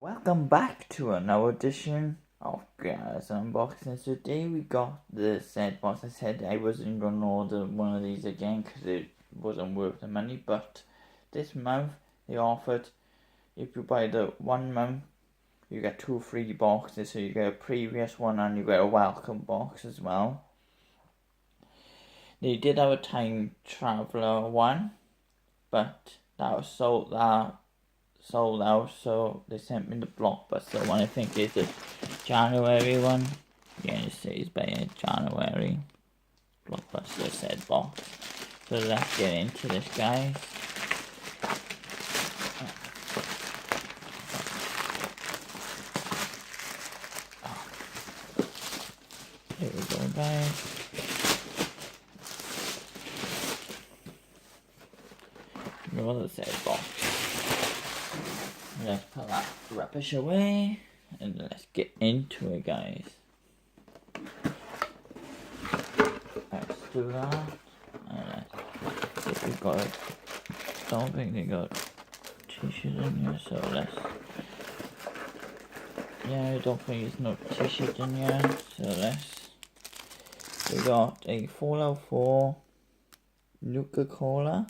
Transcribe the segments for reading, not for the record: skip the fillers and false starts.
Welcome back to another edition of Guys Unboxing. Today we got the set box. I said I wasn't going to order one of these again because it wasn't worth the money, but this month they offered, if you buy the 1 month, you get 2 free boxes. So you get a previous one and you get a welcome box as well. They did have a time traveler one, but that was sold out, so they sent me the blockbuster one. I think it's the January one. Yeah, it says by January blockbuster set box. So let's get into this, guys. Here we go, guys. Another set box. Let's put that rubbish away and let's get into it, guys. Let's do that. And let's see if we've got it. Don't think they got tissues in here, so let's. Yeah, I don't think there's no tissues in here, so let's. We got a Fallout 4 Nuka-Cola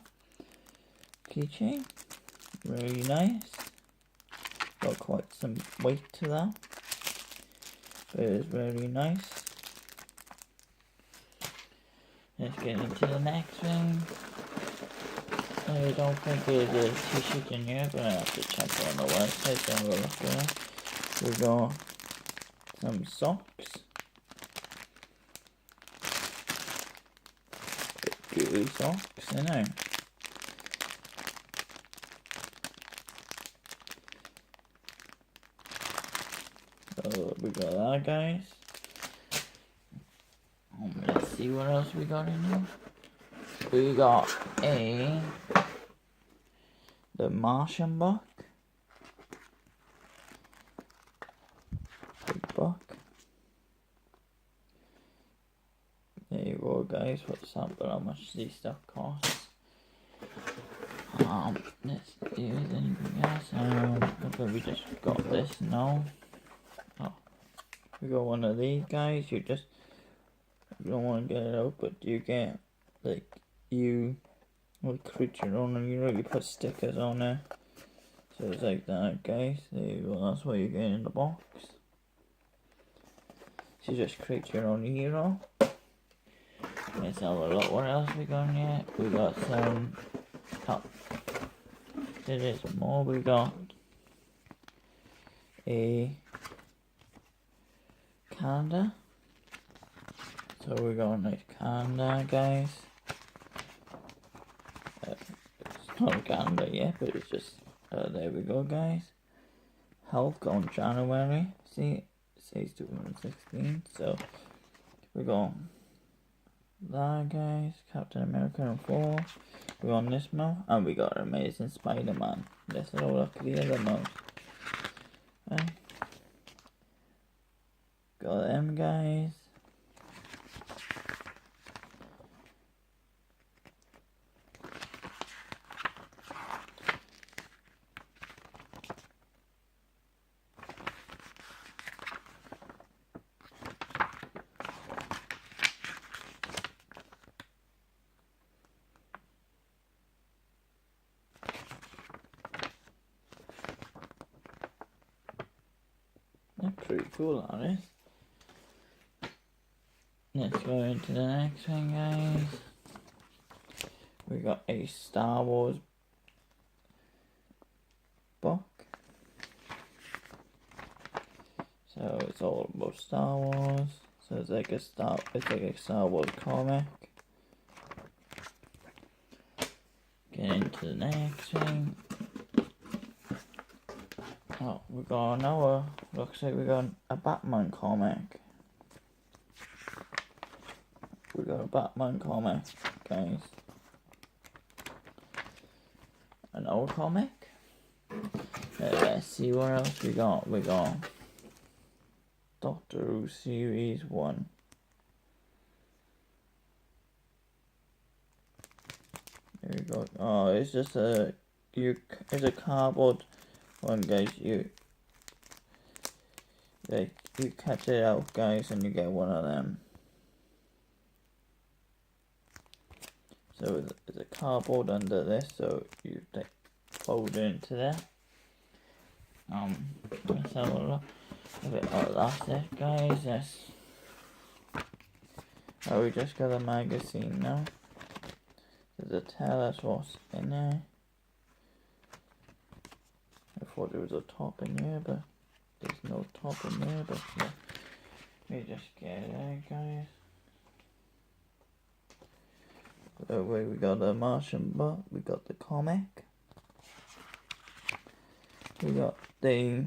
keychain. Really nice. Got quite some weight to that, but it is very nice. Let's get into the next thing. I don't think there's a t-shirt in here, but I have to check on the website to have a look at it. We got some socks, gooey socks, I know. So we got that, guys. Let's see what else we got in here. We got the Martian book. Big book. There you go, guys. For example, how much these stuff costs. Let's see if there's anything else. Okay, we just got this now. Oh, we got one of these, guys. You don't want to get it out, but you get you create your own, and you put stickers on it. So it's like that, guys. There you go. That's what you get in the box. So you just create your own hero. Let's have a look. What else we got in here? We got some. Oh, there is more. We got a calendar. So we got a nice calendar, guys. It's not a calendar yet, but it's just there we go, guys. Health on January. See, it says 2016. So we got that, guys. Captain America and 4. We got this month, and we got Amazing Spider-Man. Let's have a look at the other month. Right. Got them, guys. That's pretty cool, that is. Let's go into the next thing, guys. We got a Star Wars book. So it's all about Star Wars. So it's like a Star Wars comic. Get into the next thing. Oh, we got another. Looks like we got a Batman comic. We got a Batman comic, guys. An old comic. Let's see what else we got. We got Doctor Who Series 1. There we go. Oh, it's just it's a cardboard one, guys. You you cut it out, guys, and you get one of them. So there's a cardboard under this, so you fold it into there. Let's have a look. Oh, that's it, guys. Yes. Oh, we just got a magazine now. Does it tell us what's in there? I thought there was a top in here, but there's no top in there. But yeah, we just get it there, guys. So we got the Martian book, we got the comic, we got the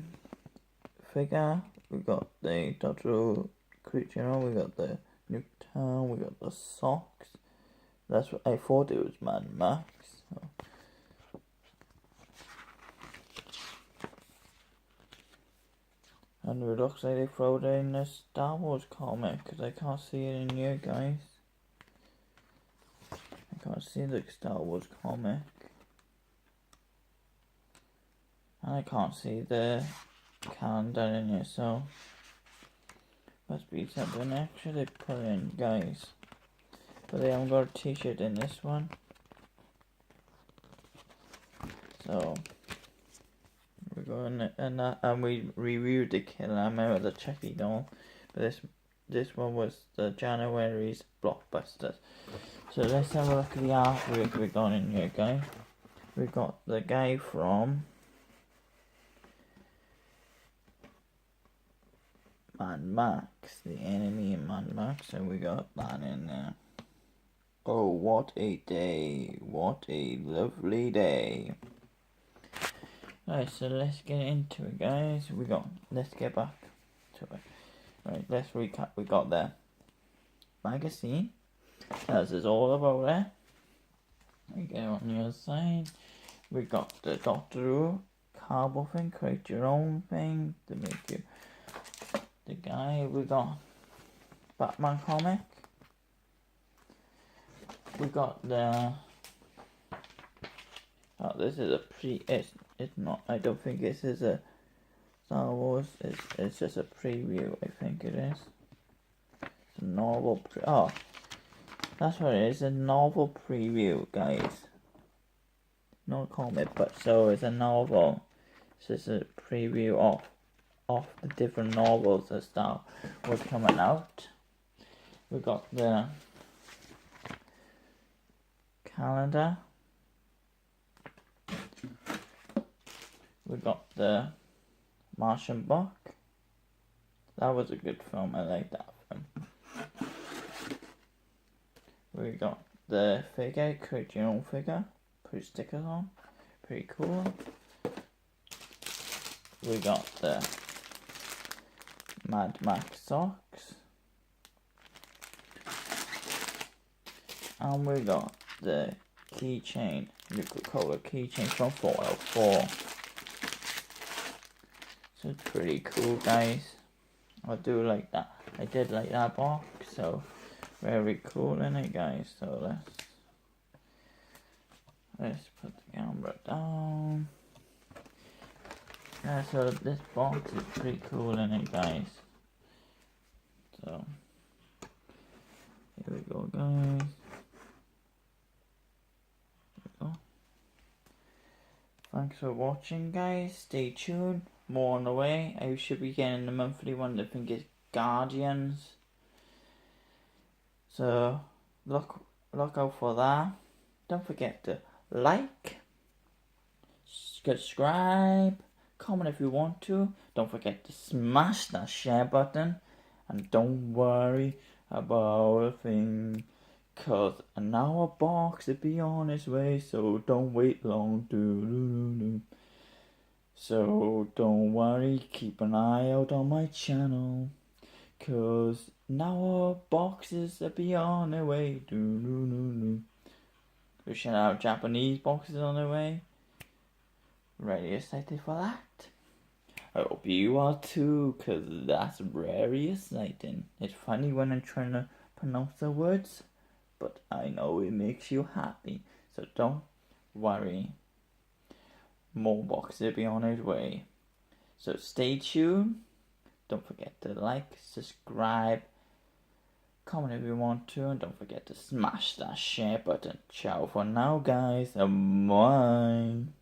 figure, we got the Doctor creature, we got the Nuketown, we got the socks. That's what I thought it was Mad Max. So. And it looks like they throw it in the Star Wars comic, because I can't see it in here, guys. I can't see the Star Wars comic. And I can't see the calendar in here, so must be something extra they put in, guys. But they haven't got a t-shirt in this one. So we're going and we reviewed the Killer. I remember the Chucky doll. But this one was the January's blockbusters. So let's have a look at the artwork we got in here, guys. We got the guy from Mad Max, the enemy in Mad Max, and we got that in there. Oh, what a day, what a lovely day. Right, so let's get into it, guys. Let's get back to it. Right, let's recap. We got the magazine, tells us all about it. We get on the other side. We got the Doctor Who cardboard thing, create your own thing to make you the guy. We got Batman comic. We got the this is a it's not, I don't think this is a Star Wars, it's just a preview, I think it is. It's a novel that's what it is, a novel preview, guys. Not a comic, but so it's a novel. So it's a preview of the different novels that Star Wars coming out. We got the calendar. We got the Martian book. That was a good film. I like that film. We got the figure, create your own figure. Put stickers on. Pretty cool. We got the Mad Max socks. And we got the keychain, Coca-Cola keychain from Fallout 4. So it's pretty cool, guys. I do like that. I did like that box, so very cool in it, guys. So let's put the camera down. Yeah, so this box is pretty cool in it, guys. So here we go, guys. Thanks for watching, guys. Stay tuned. More on the way. I should be getting the monthly one. I think it's Guardians. So look out for that. Don't forget to like, subscribe, comment if you want to. Don't forget to smash that share button. And don't worry about a thing, cause an hour box will be on its way, so don't wait long. So don't worry, keep an eye out on my channel, cause now boxes will be on their way. We should have Japanese boxes on their way. Really excited for that. I hope you are too, cause that's very exciting. It's funny when I'm trying to pronounce the words, but I know it makes you happy. So don't worry. More boxes will be on its way. So stay tuned. Don't forget to like, subscribe, comment if you want to, and don't forget to smash that share button. Ciao for now, guys. Bye.